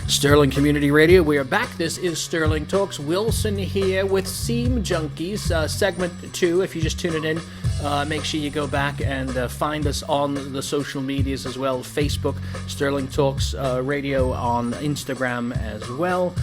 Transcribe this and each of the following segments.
Sterling Community Radio, we are back. This is Sterling Talks. Wilson here with Seam Junkies, segment 2. If you just tune it in, make sure you go back and find us on the social medias as well. Facebook, Sterling Talks Radio on Instagram as well.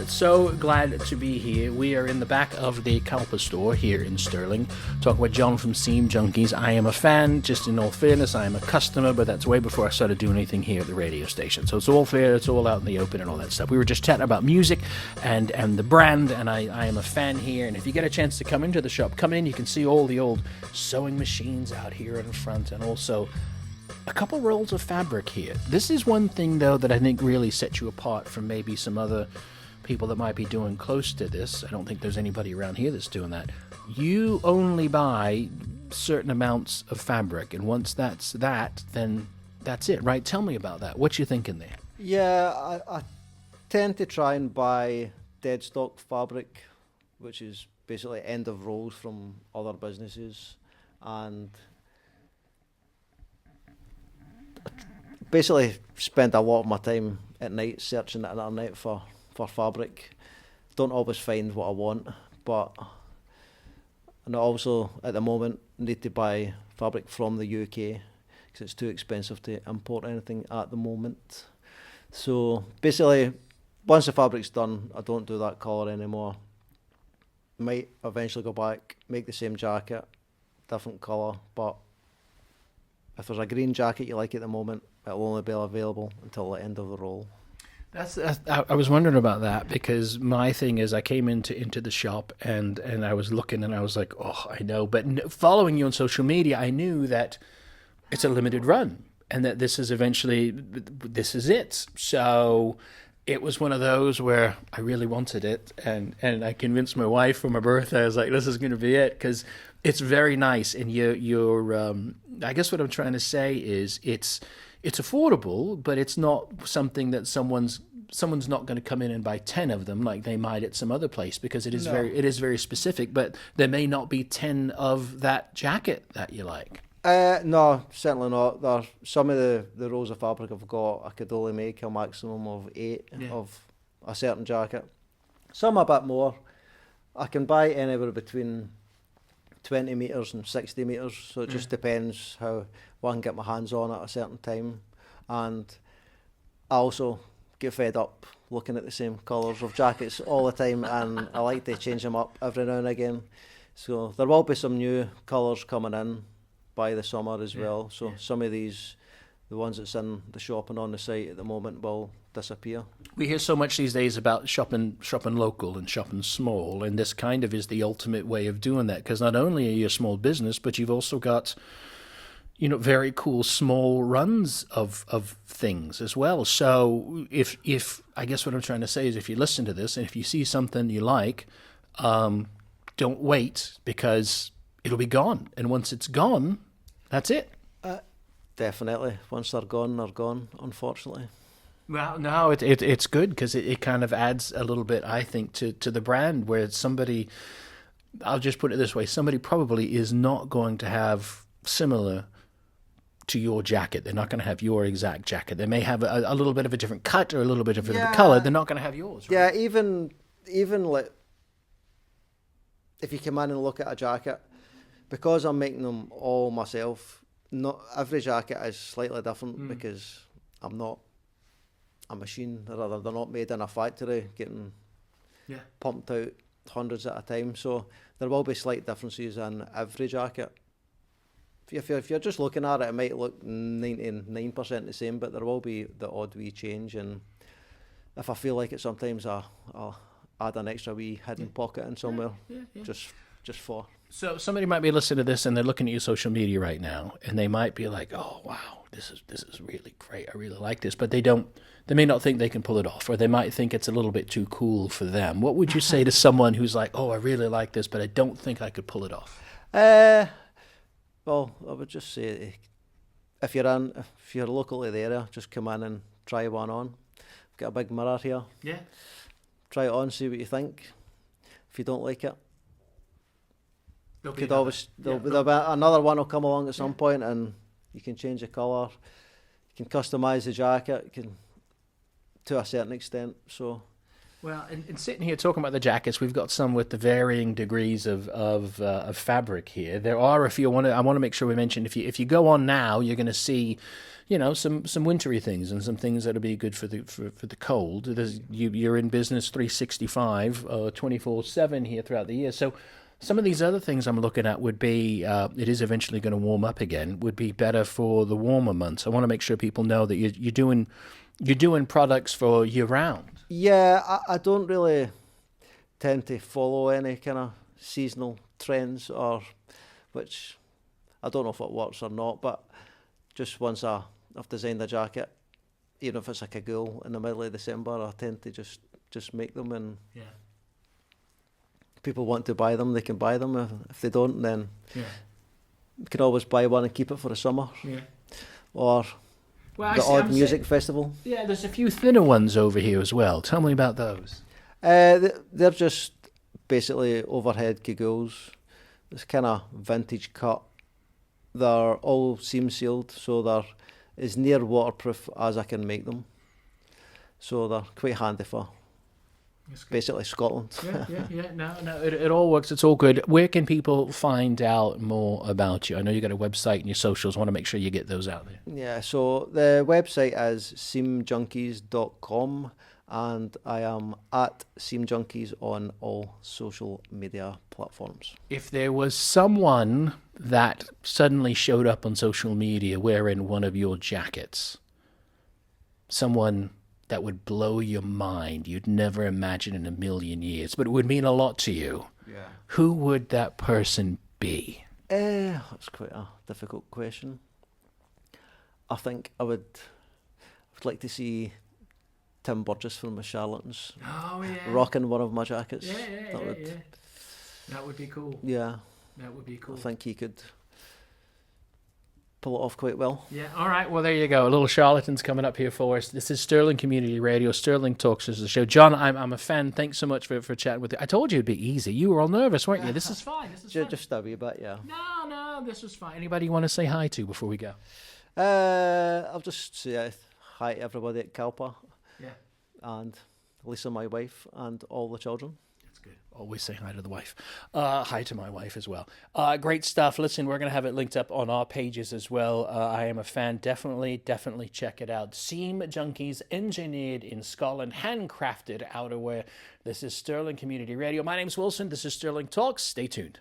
So glad to be here. We are in the back of the Calpa store here in Sterling, talking with John from Seam Junkies. I am a fan, just in all fairness. I am a customer, but that's way before I started doing anything here at the radio station. So it's all fair, it's all out in the open and all that stuff. We were just chatting about music and the brand, and I am a fan here. And if you get a chance to come into the shop, come in. You can see all the old sewing machines out here in front, and also a couple rolls of fabric here. This is one thing, though, that I think really sets you apart from maybe some other people that might be doing close to this. I don't think there's anybody around here that's doing that. You only buy certain amounts of fabric, and once that's that, then that's it, right? Tell me about that. What you thinking there? Yeah, I tend to try and buy dead stock fabric, which is basically end of rolls from other businesses, and basically spend a lot of my time at night searching the internet for fabric. Don't always find what I want, but and I also at the moment need to buy fabric from the UK because it's too expensive to import anything at the moment. So basically, once the fabric's done, I don't do that colour anymore. Might eventually go back, make the same jacket, different colour, but if there's a green jacket you like at the moment, it'll only be available until the end of the roll. I was wondering about that, because my thing is I came into the shop and I was looking and I was like, oh, I know. But following you on social media, I knew that it's a limited run and that this is it. So it was one of those where I really wanted it, and I convinced my wife for my birthday. I was like, this is going to be it, because it's very nice. And you're I guess what I'm trying to say is it's affordable, but it's not something that someone's not going to come in and buy 10 of them like they might at some other place, because it is very specific. But there may not be 10 of that jacket that you like. No, certainly not. Some of the rolls of fabric I've got, I could only make a maximum of 8 of a certain jacket. Some a bit more. I can buy anywhere between 20 metres and 60 metres, so it just depends how I can get my hands on at a certain time. And I also get fed up looking at the same colours of jackets all the time, and I like to change them up every now and again. So there will be some new colours coming in by the summer as well. So some of these, the ones that's in the shop and on the site at the moment, will disappear. We hear so much these days about shopping local and shopping small, and this kind of is the ultimate way of doing that, because not only are you a small business, but you've also got, very cool small runs of things as well. So if I guess what I'm trying to say is, if you listen to this and if you see something you like, don't wait, because it'll be gone. And once it's gone, that's it. Definitely. Once they're gone, unfortunately. Well, no, it's good, because it kind of adds a little bit, I think, to the brand, where somebody, I'll just put it this way, somebody probably is not going to have similar to your jacket. They're not going to have your exact jacket. They may have a little bit of a different cut or a little bit of a different colour. They're not going to have yours, right? Yeah, even like, if you come in and look at a jacket, because I'm making them all myself, not every jacket is slightly different, because I'm not a machine, rather they're not made in a factory getting pumped out hundreds at a time. So there will be slight differences in every jacket. If you're just looking at it, it might look 99% the same, but there will be the odd wee change. And if I feel like it, sometimes I'll add an extra wee hidden pocket in somewhere, just for. So somebody might be listening to this and they're looking at your social media right now, and they might be like, "Oh wow, this is really great. I really like this," but they may not think they can pull it off, or they might think it's a little bit too cool for them. What would you say to someone who's like, "Oh, I really like this, but I don't think I could pull it off"? Well, I would just say, if you're local to the area, just come in and try one on. I've got a big mirror here. Yeah. Try it on, see what you think. If you don't like it, there'll be another one will come along at some point, and you can change the colour. You can customise the jacket. You can to a certain extent. So. Well, and sitting here talking about the jackets, we've got some with the varying degrees of fabric here. There are, if you want to, I want to make sure we mention, if you go on now, you're going to see, some wintry things and some things that'll be good for the cold. You're in business 365, 24/7 here throughout the year. So some of these other things I'm looking at would be, it is eventually going to warm up again, would be better for the warmer months. I want to make sure people know that you're doing products for year round. Yeah, I don't really tend to follow any kind of seasonal trends, or which I don't know if it works or not, but just once I've designed a jacket, even if it's like a cagoule in the middle of December, I tend to just make them, and if people want to buy them, they can buy them. If they don't, then you can always buy one and keep it for the summer. Yeah. Or the odd music festival. Yeah, there's a few thinner ones over here as well. Tell me about those. They're just basically overhead cagoules. It's kind of vintage cut. They're all seam sealed, so they're as near waterproof as I can make them. So they're quite handy for basically Scotland. Yeah. No, it all works. It's all good. Where can people find out more about you? I know you got a website and your socials. I want to make sure you get those out there. Yeah, so the website is seamjunkies.com, and I am at seamjunkies on all social media platforms. If there was someone that suddenly showed up on social media wearing one of your jackets, someone that would blow your mind, you'd never imagine in a million years, but it would mean a lot to you. Yeah. Who would that person be? That's quite a difficult question. I think I would like to see Tim Burgess from the Charlatans rocking one of my jackets. That would be cool. Yeah. That would be cool. I think he could pull it off quite well. Yeah, all right. Well, there you go. A little Charlatans coming up here for us. This is Sterling Community Radio. Sterling Talks is the show. John, I'm a fan. Thanks so much for chatting with you. I told you it'd be easy. You were all nervous, weren't you? This is fine. Just a wee bit, yeah. No, this is fine. Anybody you want to say hi to before we go? I'll just say hi to everybody at Calpa. Yeah. And Lisa, my wife, and all the children. Good. Always say hi to the wife. Hi to my wife as well. Great stuff. Listen, we're going to have it linked up on our pages as well. I am a fan. Definitely check it out. Seam Junkies, engineered in Scotland, handcrafted outerwear. This is Sterling Community Radio. My name's Wilson. This is Sterling Talks. Stay tuned.